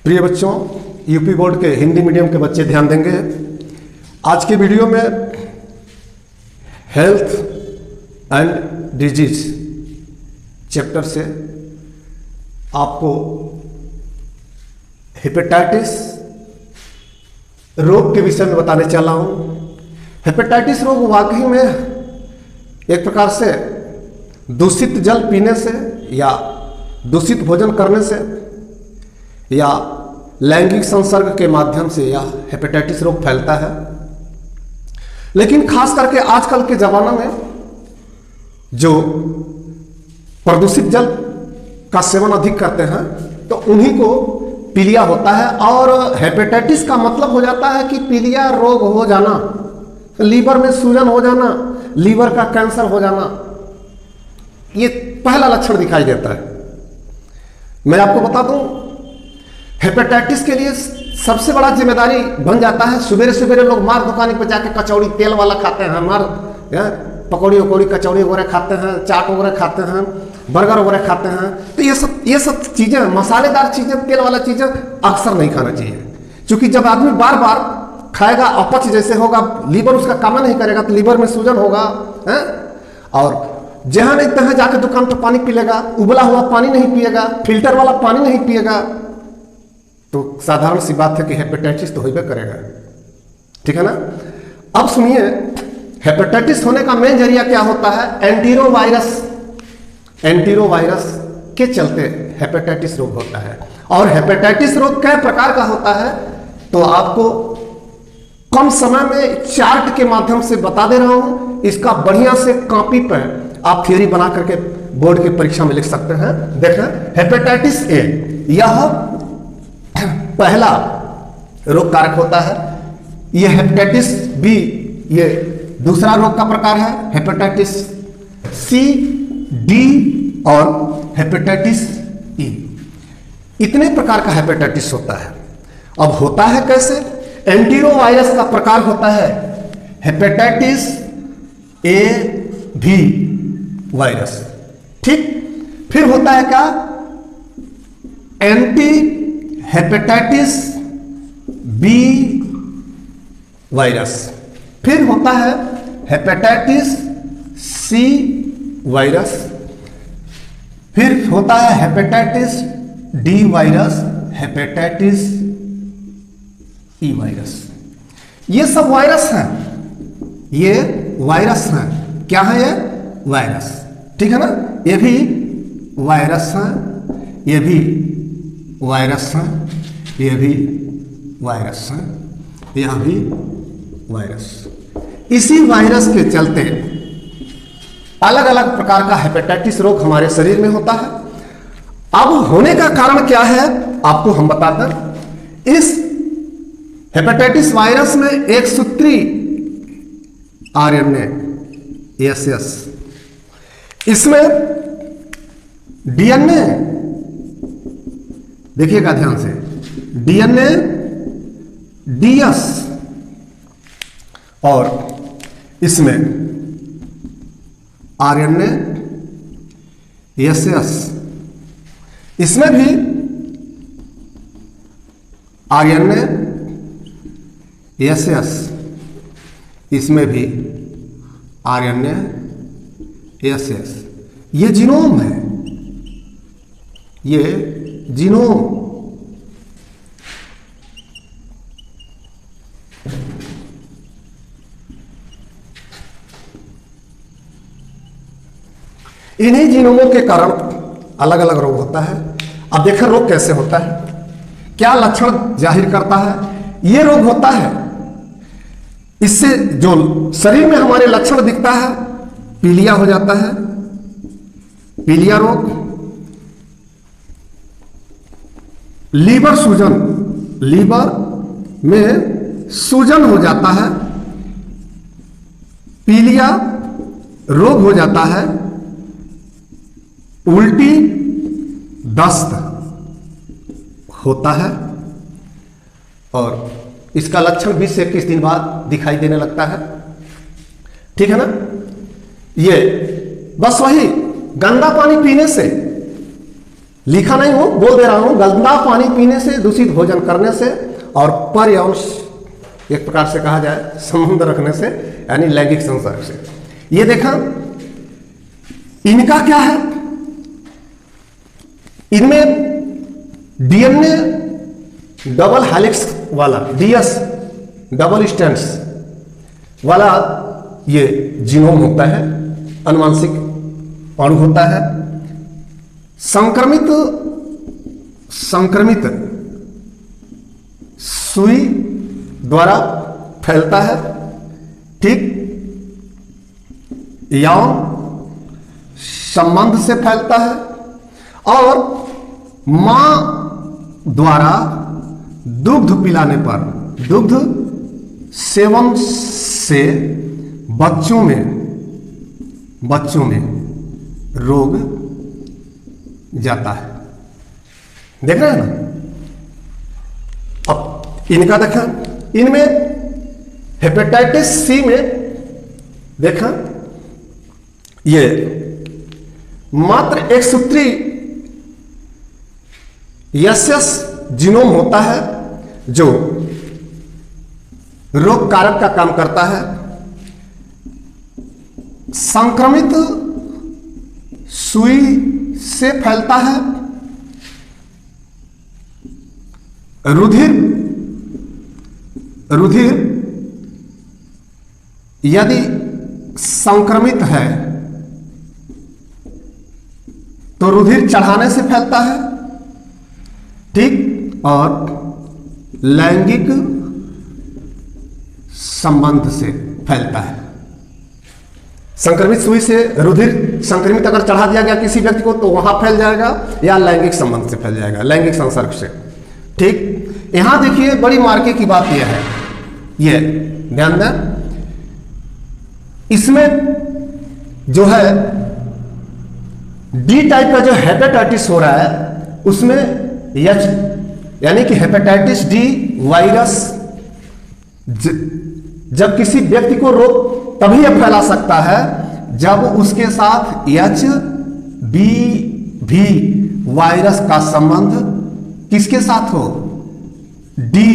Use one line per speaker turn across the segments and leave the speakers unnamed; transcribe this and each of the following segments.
प्रिय बच्चों, UP board के हिंदी मीडियम के बच्चे ध्यान देंगे। आज के वीडियो में हेल्थ एंड डिजीज चैप्टर से आपको हेपेटाइटिस रोग के विषय में बताने चला हूं। हेपेटाइटिस रोग वाकई में एक प्रकार से दूषित जल पीने से या दूषित भोजन करने से या लैंगिक संसर्ग के माध्यम से यह हेपेटाइटिस रोग फैलता है। लेकिन खास करके आजकल के जमाना में जो प्रदूषित जल का सेवन अधिक करते हैं तो उन्हीं को पीलिया होता है। और हेपेटाइटिस का मतलब हो जाता है कि पीलिया रोग हो जाना, लीवर में सूजन हो जाना, लीवर का कैंसर हो जाना, ये पहला लक्षण दिखाई देता है। मैं आपको बता दूं, हेपेटाइटिस के लिए सबसे बड़ा जिम्मेदारी बन जाता है सवेरे सवेरे लोग मार दुकान पर जाके कचौड़ी तेल वाला खाते हैं, मार पकौड़ी वकौड़ी कचौड़ी वगैरह खाते हैं, चाट वगैरह खाते हैं, बर्गर वगैरह खाते हैं। तो ये सब चीजें, मसालेदार चीजें, तेल वाला चीजें अक्सर नहीं खाना चाहिए, क्योंकि जब आदमी बार बार खाएगा अपच जैसे होगा, लीवर उसका काम नहीं करेगा तो लीवर में सूजन होगा है? और जहां नहीं तहां जाकर दुकान पर पानी पी लेगा, उबला हुआ पानी नहीं पिएगा, फिल्टर वाला पानी नहीं पिएगा, तो साधारण सी बात है कि हेपेटाइटिस तो होगा करेगा। ठीक है ना। अब सुनिए, हेपेटाइटिस होने का मेन जरिया क्या होता है? एंटीरोवायरस के चलते हेपेटाइटिस रोग होता है। और हेपेटाइटिस रोग कई प्रकार का होता है, तो आपको कम समय में चार्ट के माध्यम से बता दे रहा हूं। इसका बढ़िया से कॉपी पर आप थ्योरी बना करके बोर्ड की परीक्षा में लिख सकते हैं। देखें, हेपेटाइटिस ए यह पहला रोग कारक होता है। यह हेपेटाइटिस बी ये दूसरा रोग का प्रकार है। हेपेटाइटिस सी, डी और हेपेटाइटिस ई, इतने प्रकार का हेपेटाइटिस होता है। अब होता है कैसे? एंटीरोवायरस का प्रकार होता है हेपेटाइटिस ए भी वायरस। ठीक, फिर होता है क्या? Anti hepatitis B virus. फिर होता है हेपेटाइटिस सी वायरस। फिर होता है hepatitis D virus, hepatitis E virus. ये सब वायरस हैं, ये वायरस हैं। क्या है ये? वायरस। ठीक है ना। ये भी वायरस हैं, ये भी वायरस हैं, ये भी वायरस हैं, यह भी वायरस। इसी वायरस के चलते अलग अलग प्रकार का हेपेटाइटिस रोग हमारे शरीर में होता है। अब होने का कारण क्या है आपको हम बताते हैं। इस हेपेटाइटिस वायरस में एक सूत्री आरएनए एस, इसमें डीएनए, देखिएगा ध्यान से, डीएनए डीएस और इसमें आरएनए एसएस, इसमें भी आरएनए एसएस, इसमें भी आरएनए एसएस। ये जीनोम है, ये जीनोम। इन्हीं जीनोमों के कारण अलग अलग रोग होता है। अब देखें रोग कैसे होता है, क्या लक्षण जाहिर करता है। ये रोग होता है, इससे जो शरीर में हमारे लक्षण दिखता है, पीलिया हो जाता है, पीलिया रोग, लीवर सूजन, लीवर में सूजन हो जाता है, पीलिया रोग हो जाता है, उल्टी दस्त होता है और इसका लक्षण 20 से 21 दिन बाद दिखाई देने लगता है। ठीक है ना। ये बस वही गंदा पानी पीने से लिखा नहीं हूं, बोल दे रहा हूं, गंदा पानी पीने से, दूषित भोजन करने से और परयौन एक प्रकार से कहा जाए संबंध रखने से, यानी लैंगिक संसर्ग से। ये देखा, इनका क्या है, इनमें डीएनए डबल हेलिक्स वाला, डीएस डबल स्ट्रैंड्स वाला ये जीनोम होता है, अनुवांशिक अणु होता है। संक्रमित सुई द्वारा फैलता है, ठीक, यौन संबंध से फैलता है और मां द्वारा दुग्ध पिलाने पर, दुग्ध सेवन से बच्चों में रोग जाता है। देख रहे हैं ना। अब इनका देखा, इनमें हेपेटाइटिस सी में देखा, ये मात्र एक सूत्री यस जीनोम होता है जो रोग कारक का काम करता है। संक्रमित सुई से फैलता है। रुधिर यदि संक्रमित है तो रुधिर चढ़ाने से फैलता है, ठीक, और लैंगिक संबंध से फैलता है। संक्रमित सुई से रुधिर संक्रमित अगर चढ़ा दिया गया किसी व्यक्ति को तो वहां फैल जाएगा, या लैंगिक संबंध से फैल जाएगा, लैंगिक संसर्ग से, ठीक। यहां देखिए बड़ी मार्के की बात यह है, यह ध्यान दें, इसमें जो है डी टाइप का जो हेपेटाइटिस हो रहा है उसमें एच यानी कि हेपेटाइटिस डी वायरस जब किसी व्यक्ति को रोग तभी यह फैला सकता है जब उसके साथ एच बी भी वायरस का संबंध किसके साथ हो, डी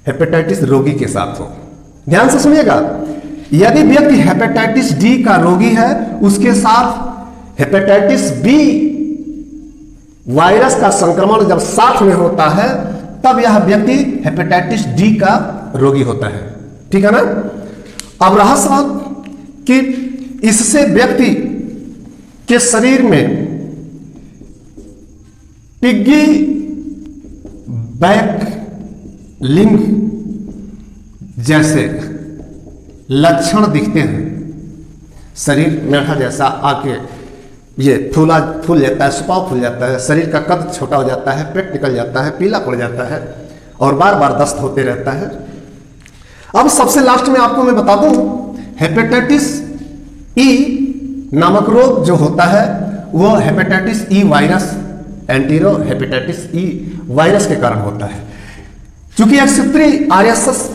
हेपेटाइटिस रोगी के साथ हो। ध्यान से सुनिएगा, यदि व्यक्ति हेपेटाइटिस डी का रोगी है, उसके साथ हेपेटाइटिस बी वायरस का संक्रमण जब साथ में होता है तब यह व्यक्ति हेपेटाइटिस डी का रोगी होता है, ठीक है ना। अब रहा सवाल कि इससे व्यक्ति के शरीर में पिग्गी बैक लिंग जैसे लक्षण दिखते हैं। शरीर मेढ़ा जैसा आके ये फूल जाता है, सुपाव फूल जाता है, शरीर का कद छोटा हो जाता है, पेट निकल जाता है, पीला पड़ जाता है और बार बार दस्त होते रहता है। अब सबसे लास्ट में आपको मैं बता दूं, हेपेटाइटिस ई नामक रोग जो होता है वो hepatitis E virus, antero hepatitis E virus के कारण होता है। चूंकि एक सूत्री आरएसएस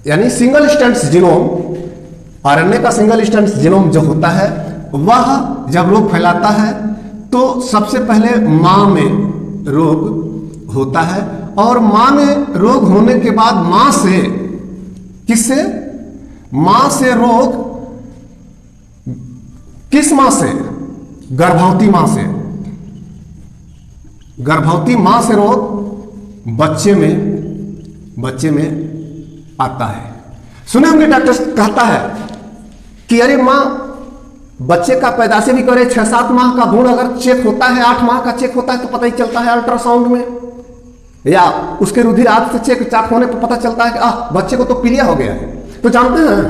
यानी सिंगल स्ट्रैंड जीनोम, आरएनए का सिंगल स्ट्रैंड जीनोम जो होता है वह जब रोग फैलाता है तो सबसे पहले मां में रोग होता है और मां में रोग होने के बाद मां से, किससे, मां से रोग, किस मां से, गर्भवती मां से, गर्भवती मां से रोग बच्चे में आता है। सुने होंगे डॉक्टर कहता है कि अरे मां बच्चे का पैदाशी भी करे, 6-7 माह का भ्रूण अगर चेक होता है, 8 माह का चेक होता है तो पता ही चलता है अल्ट्रासाउंड में, या उसके रुधिर आदि से चेक चाक होने पर पता चलता है कि बच्चे को तो पीलिया हो गया है। तो जानते हैं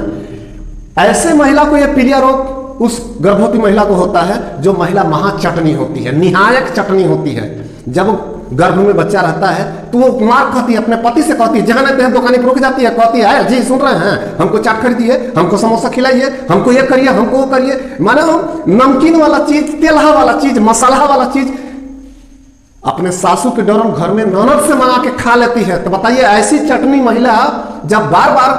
ऐसे महिला को यह पीलिया रोग उस गर्भवती महिला को होता है जो महिला महाचटनी होती है, निहायक चटनी होती है। जब गर्भ में बच्चा रहता है तो वो मार खाती है, अपने पति से कहती है, जहां नहीं दुकान पर रुक जाती है, कहती है जी सुन रहे हैं, हमको चाट खरीदिए, हमको समोसा खिलाइए, हमको ये करिए, हमको वो करिए। माने हम नमकीन वाला चीज, तेलहा वाला चीज, मसाला वाला चीज अपने सासू के डरम घर में ननद से मंगा के खा लेती है। तो बताइए ऐसी चटनी महिला जब बार बार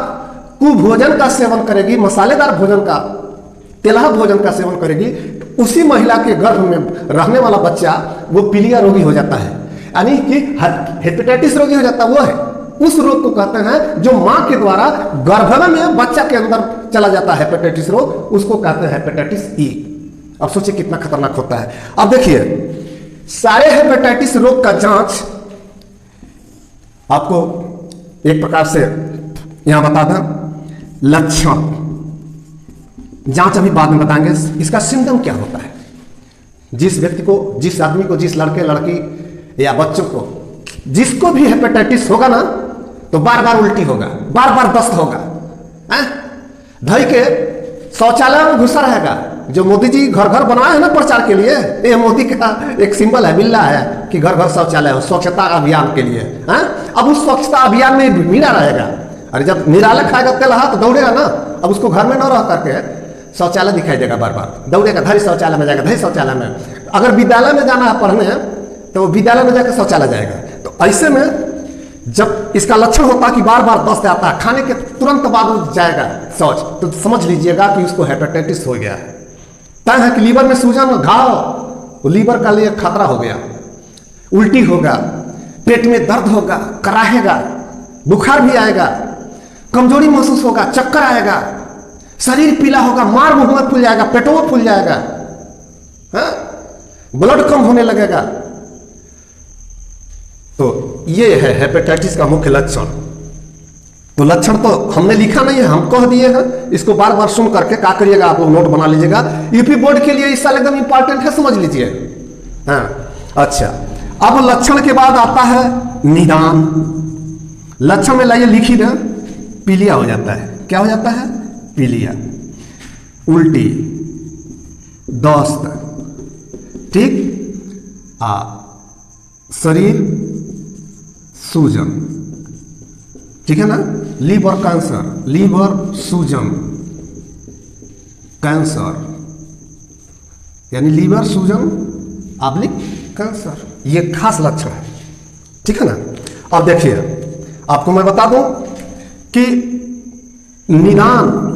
कुभोजन का सेवन करेगी, मसालेदार भोजन का, तेलहा भोजन का सेवन करेगी तो उसी महिला के गर्भ में रहने वाला बच्चा वो पीलिया रोगी हो जाता है, यानी कि हेपेटाइटिस रोगी हो जाता है। वो है उस रोग को कहते हैं जो मां के द्वारा गर्भ में बच्चा के अंदर चला जाता है, हेपेटाइटिस रोग, उसको कहते हैं हेपेटाइटिस ई। अब सोचिए कितना खतरनाक होता है। अब देखिए सारे हेपेटाइटिस रोग का जांच आपको एक प्रकार से यहां बता दें। लक्षण जांच अभी बाद में बताएंगे। इसका सिम्टम क्या होता है। जिस व्यक्ति को, जिस आदमी को, जिस लड़के लड़की या बच्चों को, जिसको भी हेपेटाइटिस होगा ना तो बार बार उल्टी होगा, बार बार दस्त होगा, धई के शौचालय में घुसा रहेगा। जो मोदी जी घर घर बनाए हैं ना प्रचार के लिए, ये मोदी का एक सिंबल है, बिल्ला है कि घर घर शौचालय हो, स्वच्छता अभियान के लिए। अब उस स्वच्छता अभियान में मिला रहेगा। अरे जब निराला खाएगा तेलहा तो दौड़ेगा ना। अब उसको घर में न रह करके शौचालय दिखाई देगा, बार बार दौड़ेगा, धरी शौचालय में जाएगा, धरी शौचालय में। अगर विद्यालय में जाना है पढ़ने तो वो विद्यालय में जाकर शौचालय जाएगा। तो ऐसे में जब इसका लक्षण होता है कि बार बार दस्त आता है, खाने के तुरंत बाद वो जाएगा शौच, तो समझ लीजिएगा कि उसको हेपेटाइटिस हो गया है। तय है कि लीवर में सूजन, घाव, वो लीवर का लिए खतरा हो गया। उल्टी होगा, पेट में दर्द होगा, कराहेगा, बुखार भी आएगा, कमजोरी महसूस होगा, चक्कर आएगा, शरीर पीला होगा, मार मुंह में फूल जाएगा, पेटों में फूल जाएगा, ब्लड कम होने लगेगा। तो ये है हेपेटाइटिस का मुख्य लक्षण। तो लक्षण तो हमने लिखा नहीं है, हम कह दिए हैं। इसको बार बार सुन करके क्या करिएगा, आप लोग नोट बना लीजिएगा। यूपी बोर्ड के लिए इस साल एकदम इंपॉर्टेंट है, समझ लीजिए। अच्छा, अब लक्षण के बाद आता है निदान। लक्षण में लाइए लिखी दे, पीलिया हो जाता है। क्या हो जाता है? पीलिया, उल्टी, दस्त, ठीक, शरीर सूजन, ठीक है ना। लीवर कैंसर, लीवर सूजन, कैंसर, यानी लीवर सूजन आब्लिक कैंसर, ये खास लक्षण है, ठीक है ना। अब देखिए आपको मैं बता दूं कि निदान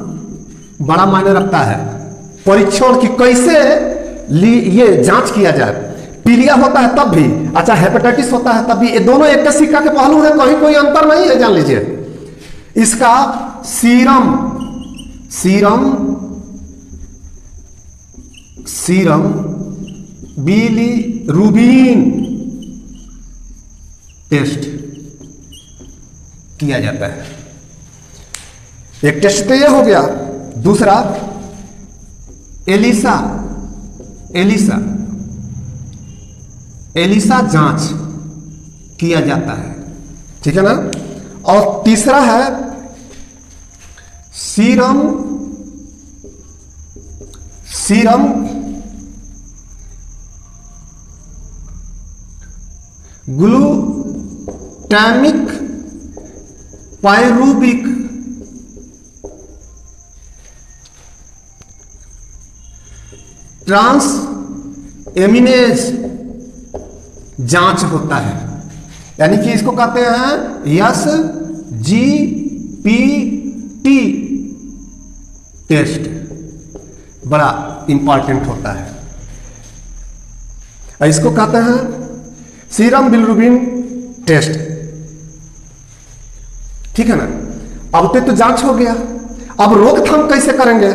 बड़ा मायने रखता है। परीक्षण की कैसे ये जांच किया जाए। पीलिया होता है तब भी, अच्छा हेपेटाइटिस होता है तब भी, ये दोनों एक सिक्का के पहलू हैं, कहीं कोई अंतर नहीं है, जान लीजिए। इसका सीरम बिलीरुबिन टेस्ट किया जाता है। एक टेस्ट तो ये हो गया। दूसरा एलिसा जांच किया जाता है, ठीक है ना। और तीसरा है सीरम ग्लूटामिक पायरूबिक ट्रांस एमिनेज जांच होता है, यानी कि इसको कहते हैं SGPT टेस्ट, बड़ा इंपॉर्टेंट होता है। इसको कहते हैं सीरम बिलीरुबिन टेस्ट, ठीक है ना। अब तो जांच हो गया। अब रोकथाम कैसे करेंगे?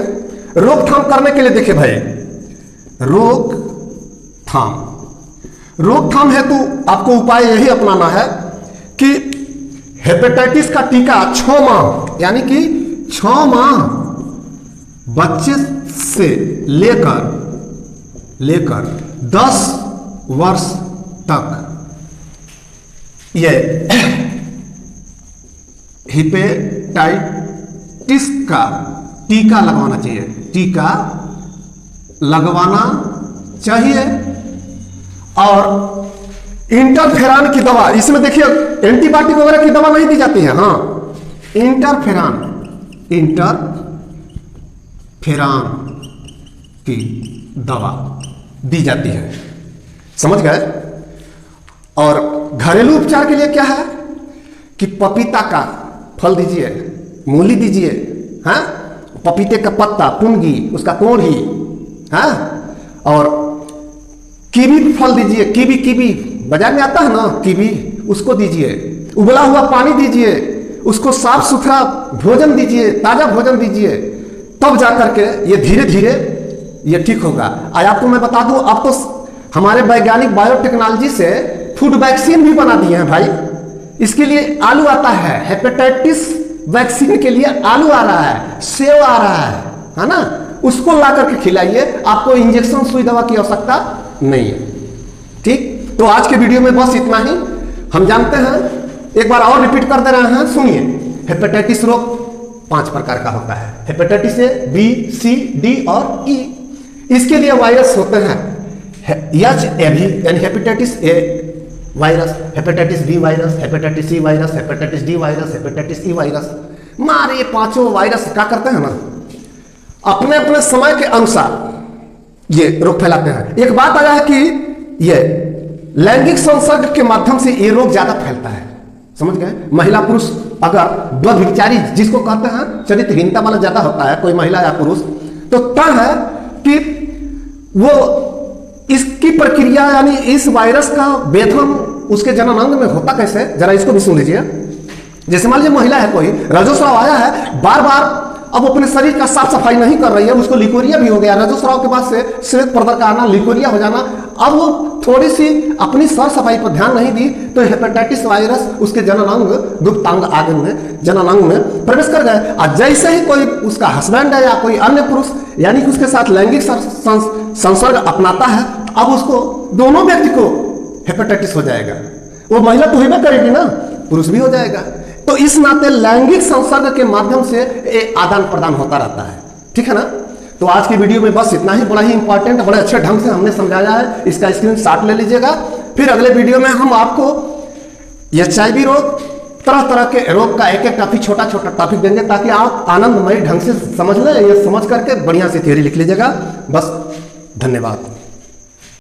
रोकथाम करने के लिए देखिए भाई, रोकथाम हेतु आपको उपाय यही अपनाना है कि हेपेटाइटिस का टीका 6 माह, यानी कि 6 माह बच्चे से लेकर 10 वर्ष तक ये हेपेटाइटिस का टीका लगवाना चाहिए। और इंटरफेरान की दवा, इसमें देखिए एंटीबायोटिक वगैरह की दवा नहीं दी जाती है। हाँ, इंटरफेरान की दवा दी जाती है, समझ गए। और घरेलू उपचार के लिए क्या है कि पपीता का फल दीजिए, मूली दीजिए, हाँ, पपीते का पत्ता, पुंगी, उसका कोढ़ी, हाँ, और कीवी फल दीजिए, कीवी बाजार में आता है ना कीवी, उसको दीजिए, उबला हुआ पानी दीजिए, उसको साफ सुथरा भोजन दीजिए, ताजा भोजन दीजिए, तब जाकर के ये धीरे धीरे ये ठीक होगा। आज आपको मैं बता दूं, अब तो हमारे वैज्ञानिक बायोटेक्नोलॉजी से फूड वैक्सीन भी बना दिए हैं भाई। इसके लिए आलू आता है, हेपेटाइटिस वैक्सीन के लिए आलू आ रहा है, सेव आ रहा है ना, उसको ला करके खिलाइए, आपको इंजेक्शन सुई दवा की आवश्यकता नहीं है। ठीक, तो आज के वीडियो में बस इतना ही। हम जानते हैं, एक बार और रिपीट कर दे रहे हैं, सुनिए। हेपेटाइटिस रोग 5 प्रकार का होता है, hepatitis A, B, C, D और ई। इसके लिए वायरस होते हैं HAV यानी hepatitis A virus, hepatitis B virus, hepatitis C virus, hepatitis D virus, hepatitis E virus. मारे ये 5 वायरस क्या करते हैं ना, अपने अपने समय के अनुसार ये रोग फैलाते हैं। एक बात आया है कि ये लैंगिक संसर्ग के माध्यम से ये रोग ज्यादा फैलता है, समझ गए। महिला पुरुष अगर व्यभिचारी जिसको कहते हैं, चरित्रहीनता वाला ज्यादा होता है, कोई महिला या पुरुष, तो तय है कि वो इसकी प्रक्रिया यानी इस वायरस का वेधन उसके जननांग में होता कैसे, जरा इसको भी सुन लीजिए। जैसे मान लीजिए महिला है, कोई रजोस्राव आया है, बार बार अब अपने शरीर का साफ सफाई नहीं कर रही है, उसको लिकोरिया भी हो गया, रजोस्राव के बाद से श्वेत पर्दा का आना, लिकोरिया हो जाना, अब वो थोड़ी सी अपनी साफ सफाई पर ध्यान नहीं दी तो हेपेटाइटिस वायरस उसके जननांग, गुप्तांग आदि में, जननांग में प्रवेश कर गए। और जैसे ही कोई उसका हस्बैंड है या कोई अन्य पुरुष यानी कि उसके साथ लैंगिक संसर्ग अपनाता है, अब उसको, दोनों व्यक्ति को हेपेटाइटिस हो जाएगा। वो महिला तो ही करेगी ना, पुरुष भी हो जाएगा। तो इस नाते लैंगिक संसर्ग के माध्यम से आदान प्रदान होता रहता है, ठीक है ना। तो आज की वीडियो में बस इतना ही, बड़ा ही इंपॉर्टेंट, बड़े अच्छे ढंग से हमने समझाया है, इसका स्क्रीनशॉट ले लीजिएगा। फिर अगले वीडियो में हम आपको HIV रोग, तरह तरह के रोग का एक एक टॉपिक, छोटा छोटा टॉपिक देंगे, ताकि आप आनंदमयी ढंग से समझ लें। ये समझ करके बढ़िया से थ्योरी लिख लीजिएगा। बस, धन्यवाद।